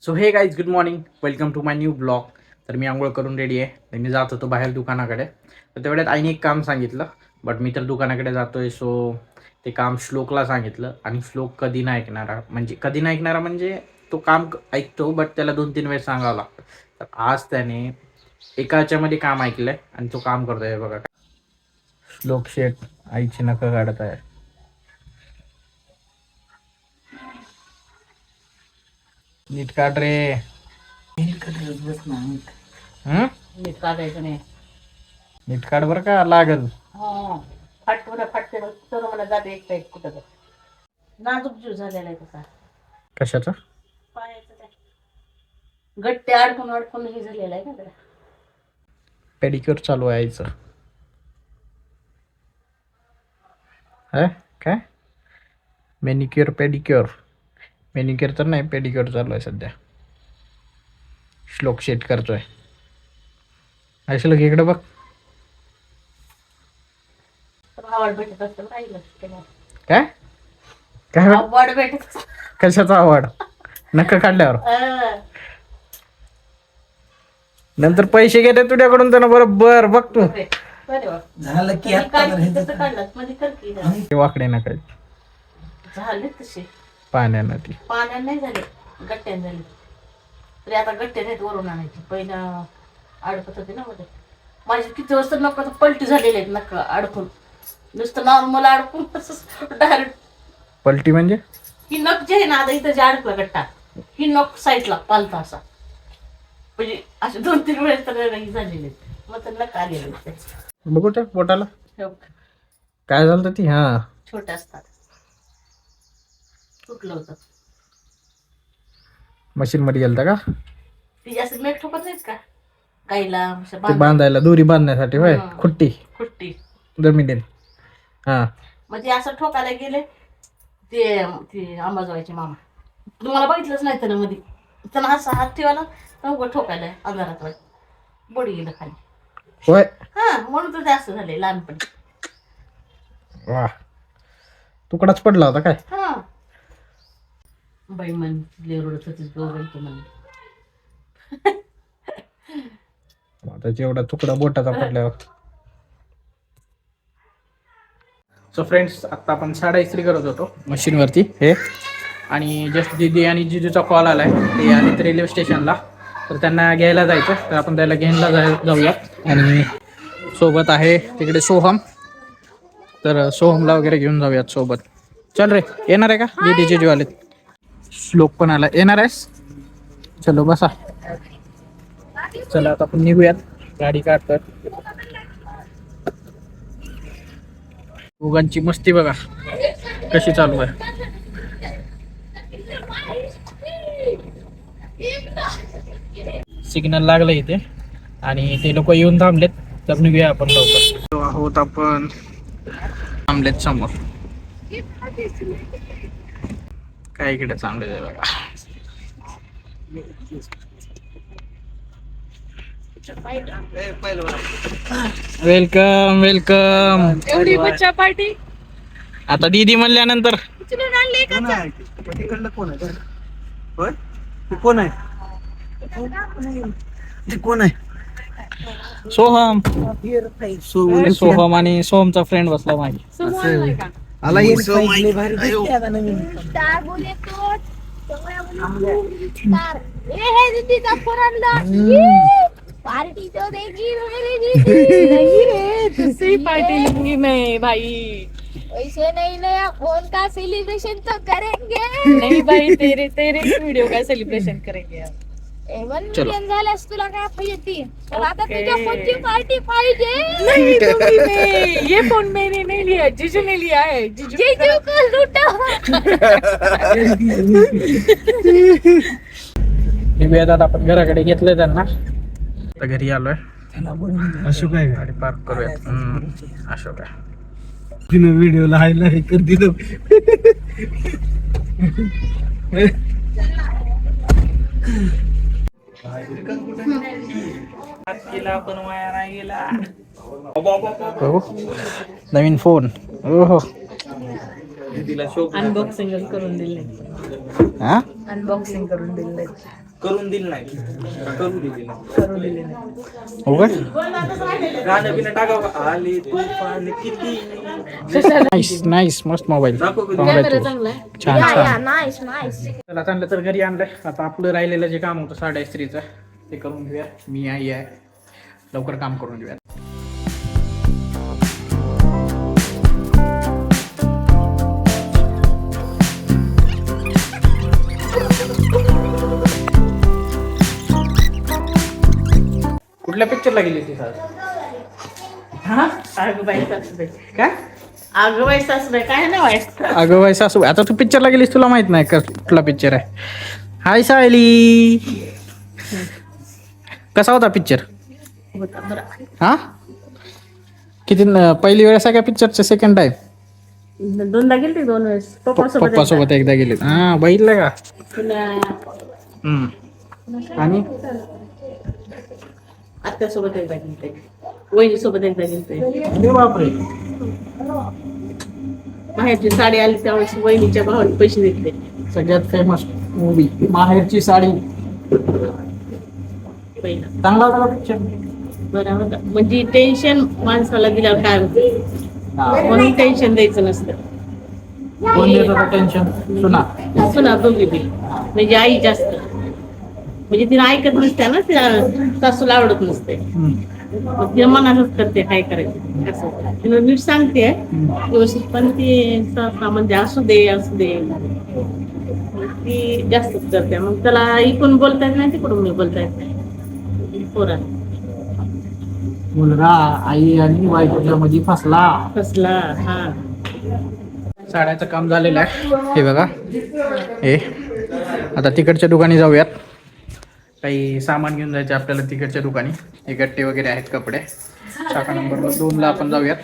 So hey guys good morning, welcome to my new blog. तर मी आंघोळ करून रेडी आहे. तर मी जात होतो बाहेर दुकानाकडे. तर तेवढ्यात आईने एक काम सांगितलं, बट मी तर दुकानाकडे जातो आहे. सो ते काम श्लोकला सांगितलं आणि श्लोक कधी नाही ऐकणारा, म्हणजे तो काम ऐकतो बट त्याला 2-3 वेळेस सांगावं लागतं. तर आज त्याने एकाच्यामध्ये काम ऐकलं आहे आणि तो काम करतो आहे. बघा, श्लोक शेठ आईची नखं काढत आहे. नीट काढ रे. हं? नीट काढायचं नाही. नीट काढ बरं का लागल. फाटते तर मला जाते एक साईड कुठं तर. नाजूक जीव झालेला आहे तसा. कशाचा? पायाचं काय गट्टे अडकून अडकून हे झालेलं आहे ना त्याला. पेडिक्युअर चालू आहे आईचं. है काय? मेनिक्युअर मेनिक्युअर तर नाही, पेडिक्युअर चालू आहे सध्या. श्लोक शेट करतोय. श्लोक इकडे बघ. आवड भेटत असतं राहिलं काय काय आवड भेटत असतं. कशाचा आवड? नका काढल्यावर नंतर पैसे घेते तुझ्याकडून तर बरोबर बघ तू. झालं की वाकडे नका झाले तसे पाण्यानं ती पाण्याने नाही झाले, गट्ट्याने झाले. तरी आता गट्टे नाहीत वरून आणायची. पहिला अडकत होते ना मध्ये. माझी किती वाजता नका पलटी झालेले आहेत नका अडकून. नुसतं नॉर्मल अडकून डायरेक्ट पलटी म्हणजे ही नख जे आहे ना, आता इथं जे अडकला गट्टा, ही नख साईडला पालता असा, म्हणजे असे 2-3 वेळेस तर ही झालेले. मग तर नख आलेले बघू त्या पोटाला काय झालं ती. हा छोटे असतात. तुटलं होतं. मशीन मध्ये गेलता का? ती जास्त मेट ठोकत नाहीत का गाईला ते बांधायला, दोरी बांधण्यासाठी होय. खुट्टी खुट्टी जमिनीत. हा म्हणजे असं ठोकायला गेले ते अंबाजोगाईचे मामा. तुम्हाला बघितलंच नाही त्यानं मध्ये. त्यानं असा हात ठेवायला तर उभं ठोकायला अंधारात बोडी गेलं खाली. होय. हा म्हणून तर जास्त झाले लहानपणी. वा, तुकडाच पडला होता काय? हा बाई मन लेरडत होतीस दोघं म्हण. आता जेवढा तुकडा बोटाचा पडल्यावर. सो फ्रेंड्स, आता आपण साडा इस्त्री करत होतो मशीनवरती हे, आणि जस्ट दीदी आणि जिजूचा कॉल आलाय. ते आले रेल्वे स्टेशनला, तर त्यांना घ्यायला जायचं. तर आपण त्याला घ्यायला जाऊयात. आणि सोबत आहे तिकडे सोहम, तर सोहमला वगैरे घेऊन जाऊयात सोबत. चल रे, येणार आहे का? दीदी जिजू आलेत. श्लोक पण आला. येणार आहेस? चलो बसा. चला आता आपण निघूयात. गाडी काढतात. दोघांची मस्ती बघा कशी चालू आहे. सिग्नल लागलं इथे आणि ते लोक येऊन थांबलेत. तर निघूया आपण लवकर. आहोत आपण थांबलेत समोर. काय इकडे चांगले आहे बघा. Welcome welcome. एवढी बच्चा पार्टी आता दीदी म्हणल्यानंतर कोण आहे? सोहम. सोहम आणि सोहमचा फ्रेंड बसला मागे. आला पार्टी तो देगी मेरी दीदी। नहीं रे, तुझसे ही पार्टी लूंगी मैं भाई। वैसे नहीं नया फोन का सेलिब्रेशन तो करेंगे। नहीं भाई, तेरे वीडियो का सेलिब्रेशन करेंगे. 1 मिलियन झाल्यास तुला काय पाहिजे? तर आता तुझ्या फोनची पार्टी पाहिजे. नहीं दूंगी मैं. ये फोन मैंने नहीं लिया, जीजू ने लिया है. जीजू को लूटो. निवेदन आपण घराकडे घेतलंय त्यांना. आता घरी आलोय. अशोक आहे गाडी पार्क करूयात. अशोक आहे. तिनं व्हिडिओला हायलाइट कर दिलं. पण वाया नाही गेला. नवीन फोन. ओहो, अनबॉक्सिंग करून दिले. हा अनबॉक्सिंग करून दिले. करून दिलं नाही करून दिली नाही करून दिले नाही. हो का गाणं बिणं टाकावं आली तुफान किती नाईस नाईस मस्त मोबाईल कॅमेरा चांगला आहे. छान छान नाईस नाईस. चला चांगलं तर घरी आणलंय. आता आपलं राहिलेलं जे काम होतं साड्या इस्त्रीचं ते करून घेऊया. मी आई आहे लवकर काम करून घेऊया. कुठल्या पिक्चरला गेली होती सर? हा अगं बाई सासूबाई. काय अगं बाई सासूबाई काय नाही वाईट. अगं बाई सासू आता तू पिक्चरला गेलीस तुला माहित नाही का कुठला पिक्चर आहे? हाय सायली कसा होता पिक्चर? होता बरं. हा किती पहिली वेळेस आहे का पिक्चरचं सेकंड टाइम? दोनदा गेली 2 वेळेस पप्पासोबत. पप्पा सोबत एकदा गेले. हा बघितलं का? पुन्हा आणि आत्यासोबत एकदा गेलते. वहिनीसोबत एकदा गेलते. अरे बापरे बाहेरची साडी आली त्यावेळेस वहिनीच्या भावाने पैसे घेतले. सगळ्यात फेमस मूवी माहेरची साडी पहिला चांगला होता का पिक्चर? बरं होता. म्हणजे टेन्शन माणसाला दिल्यावर काय होतं म्हणून टेन्शन द्यायचं नसतं. कोण देत होतं टेन्शन? सुना सुना दोघी बी म्हणजे आई जास्त म्हणजे तिला ऐकत नसते ना. तिला सासूला आवडत नसते. मग तिला मनातच करते काय करायचं असं. तिला नीट सांगते व्यवस्थित पण ती सासरा म्हणजे असू दे ती जास्तच करते. मग त्याला इकडून बोलता येत नाही तिकडून मी बोलता येत नाही. पोरात मुलगा आई आणि बायकोच्या मध्ये फसला. हा साड्याचं काम झालेलं आहे. हे बघा हे आता तिकडच्या दुकानी जाऊयात. काही सामान घेऊन जायचे आपल्याला तिकडच्या दुकानी. हे गट्टे वगैरे आहेत कपडे. शाखा नंबर 2 ला आपण जाऊयात.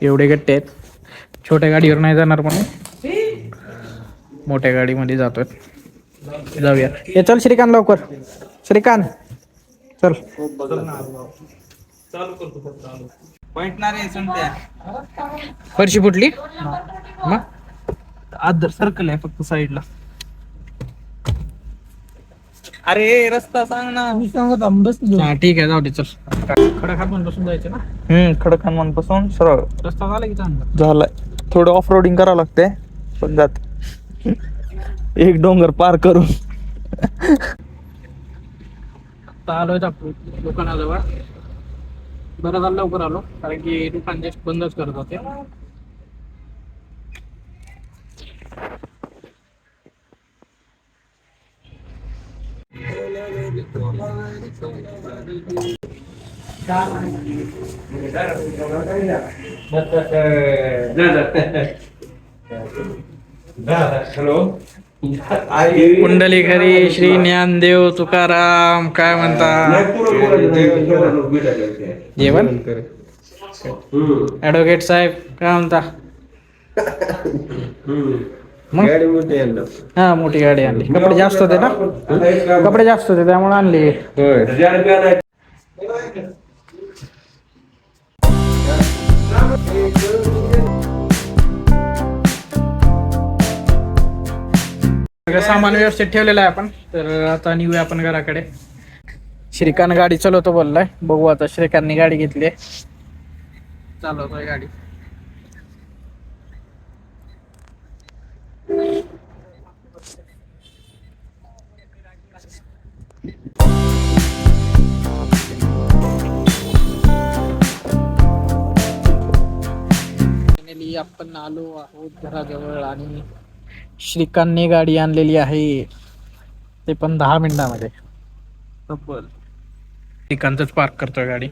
एवढे गट्टे आहेत. छोट्या गाडीवर नाही जाणार म्हणून मोठ्या गाडीमध्ये जातोय. जाऊया. हे चल श्रीकांत लवकर. श्रीकांत चल. फरशी फुटली मग आदर सर्कल आहे फक्त साईडला. अरे रस्ता सांग ना. मी सांगत बस. हा ठीक आहे जाऊ दे चल. खडा पण बसून जायचं ना. खडकखानमान पासून सरळ रस्ता झाला की चांगला झालाय. थोडं ऑफ रोडिंग करावं लागतंय पण जात. एक डोंगर पार करून आता आलोय आपण दुकानाजवळ. बरं झालं लवकर आलो कारण की दुकान जस्ट बंदच करत होते. कुंडली घरी श्री ज्ञानदेव तुकाराम काय म्हणता? जेवण ऍडव्होकेट साहेब काय म्हणता? मग हा मोठी गाडी आणली. कपडे जास्त होते ना. कपडे जास्त होते त्यामुळे आणली. सगळं सामान व्यवस्थित ठेवलेलं आहे आपण. तर आता निघूया आपण घराकडे. श्रीकांत गाडी चालवतो बोललाय. बघू आता श्रीकांतनी गाडी घेतली. चालवतोय गाडी. आपण आलो आहोत घराजवळ आणि श्रीकांतने गाडी आणलेली आहे. ते पण 10 मिनिटांमध्ये. श्रीकांतच पार्क करतोय गाडी.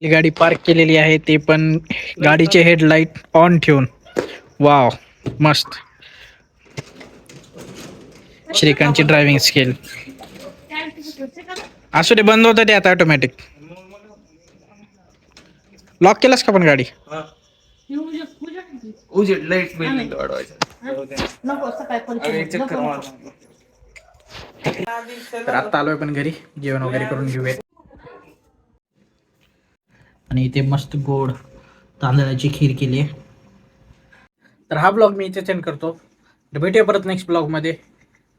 ही गाडी पार्क केलेली आहे ते पण गाडीचे हेडलाईट ऑन ठेवून. वाव मस्त. श्रीकांतची ड्रायव्हिंग स्किल. असू दे बंद होतं ते आता ऑटोमॅटिक. लॉक केलास का पण गाडी? उजेड लाईट बिल वाढवायचं. नको सकाळी तर आता आलोय पण घरी. जेवण वगैरे करून घेऊया. आणि इथे मस्त गोड तांदळाची खीर केली आहे. तर हा ब्लॉग मी इथे सेंड करतो. तर भेटूया परत नेक्स्ट ब्लॉगमध्ये.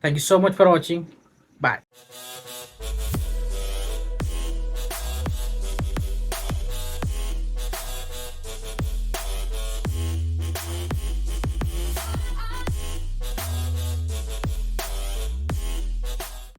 Thank you so much for watching. Bye.